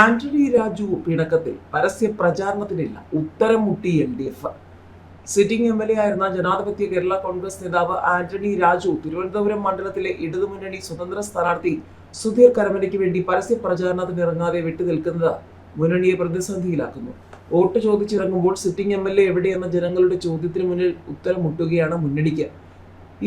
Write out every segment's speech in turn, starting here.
ആന്റണി രാജു പിണക്കത്തിൽ പരസ്യ പ്രചാരണത്തിനില്ല, ഉത്തരം മുട്ടി LDF. സിറ്റിംഗ് MLA ആയിരുന്ന ജനാധിപത്യ കേരള കോൺഗ്രസ് നേതാവ് ആന്റണി രാജു തിരുവനന്തപുരം മണ്ഡലത്തിലെ ഇടതുമുന്നണി സ്വതന്ത്ര സ്ഥാനാർത്ഥി സുധീർ കരമനയ്ക്ക് വേണ്ടി പരസ്യ പ്രചാരണത്തിന് ഇറങ്ങാതെ വിട്ടുനിൽക്കുന്നത് മുന്നണിയെ പ്രതിസന്ധിയിലാക്കുന്നു. വോട്ട് ചോദിച്ചിറങ്ങുമ്പോൾ സിറ്റിംഗ് MLA എവിടെയെന്ന ജനങ്ങളുടെ ചോദ്യത്തിന് മുന്നിൽ ഉത്തരം മുട്ടുകയാണ് മുന്നണിക്ക്.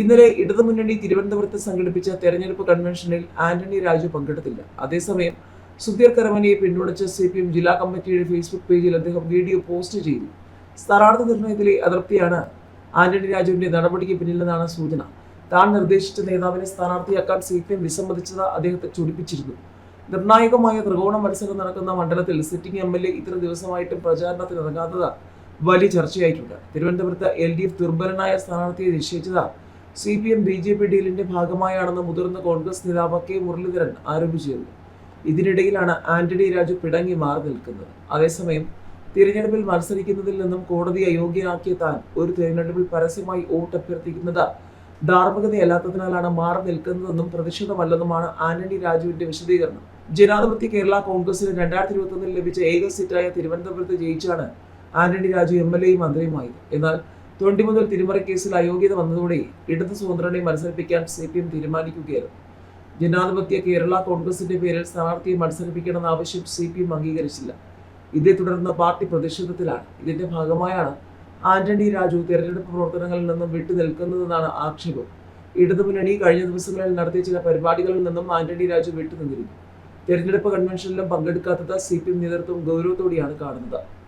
ഇന്നലെ ഇടതുമുന്നണി തിരുവനന്തപുരത്ത് സംഘടിപ്പിച്ച തെരഞ്ഞെടുപ്പ് കൺവെൻഷനിൽ ആന്റണി രാജു പങ്കെടുത്തില്ല. അതേസമയം സുധീർ കരമനയെ പിന്തുണച്ച് CPM ജില്ലാ കമ്മിറ്റിയുടെ ഫേസ്ബുക്ക് പേജിൽ അദ്ദേഹം വീഡിയോ പോസ്റ്റ് ചെയ്തു. സ്ഥാനാർത്ഥി നിർണയത്തിലെ അതൃപ്തിയാണ് ആന്റണി രാജുവിന്റെ നടപടിക്ക് പിന്നിലെന്നാണ് സൂചന. താൻ നിർദ്ദേശിച്ച നേതാവിനെ സ്ഥാനാർത്ഥിയാക്കാൻ CPM വിസമ്മതിച്ചത് അദ്ദേഹത്തെ ചൊടിപ്പിച്ചിരുന്നു. നിർണായകമായ ത്രികോണ മത്സരം നടക്കുന്ന മണ്ഡലത്തിൽ സിറ്റിംഗ് MLA ഇത്ര ദിവസമായിട്ടും പ്രചാരണത്തിന് ഇറങ്ങാത്തത് വലിയ ചർച്ചയായിട്ടുണ്ട്. തിരുവനന്തപുരത്ത് LDF ദുർബലനായ സ്ഥാനാർത്ഥിയെ നിശ്ചയിച്ചത് CPM BJP ഡീലിന്റെ ഭാഗമായാണെന്ന് മുതിർന്ന കോൺഗ്രസ് നേതാവ് K മുരളീധരൻ ആരോപിച്ചിരുന്നു. ഇതിനിടയിലാണ് ആന്റണി രാജു പിടങ്ങി മാറി നിൽക്കുന്നത്. അതേസമയം തിരഞ്ഞെടുപ്പിൽ മത്സരിക്കുന്നതിൽ നിന്നും കോടതി അയോഗ്യനാക്കിയ താൻ ഒരു തിരഞ്ഞെടുപ്പിൽ പരസ്യമായി വോട്ട് അഭ്യർത്ഥിക്കുന്നത് ധാർമ്മികതയല്ലാത്തതിനാലാണ് മാറി നിൽക്കുന്നതെന്നും പ്രതിഷേധമല്ലെന്നുമാണ് ആന്റണി രാജുവിന്റെ വിശദീകരണം. ജനാധിപത്യ കേരള കോൺഗ്രസിന് 2021 ലഭിച്ച ഏക സീറ്റായ തിരുവനന്തപുരത്ത് ജയിച്ചാണ് ആന്റണി രാജു MLA മന്ത്രിയുമായത്. എന്നാൽ തൊണ്ടി മുതൽ തിരുമറി കേസിൽ അയോഗ്യത വന്നതോടെ ഇടത് സ്വതന്ത്രനെ മത്സരിപ്പിക്കാൻ CPM തീരുമാനിക്കുകയായിരുന്നു. ജനാധിപത്യ കേരള കോൺഗ്രസിന്റെ പേരിൽ സ്ഥാനാർത്ഥിയെ മത്സരിപ്പിക്കണമെന്ന ആവശ്യം CPM അംഗീകരിച്ചില്ല. ഇതേ തുടർന്ന് പാർട്ടി പ്രതിഷേധത്തിലാണ്. ഇതിന്റെ ഭാഗമായാണ് ആന്റണി രാജു തെരഞ്ഞെടുപ്പ് പ്രവർത്തനങ്ങളിൽ നിന്നും വിട്ടുനിൽക്കുന്നതെന്നാണ് ആക്ഷേപം. ഇടതുമുന്നണി കഴിഞ്ഞ ദിവസങ്ങളിൽ നടത്തിയ ചില പരിപാടികളിൽ നിന്നും ആന്റണി രാജു വിട്ടുനിന്നിരുന്നു. തെരഞ്ഞെടുപ്പ് കൺവെൻഷനിലും പങ്കെടുക്കാത്തത് CPM നേതൃത്വം ഗൗരവത്തോടെയാണ് കാണുന്നത്.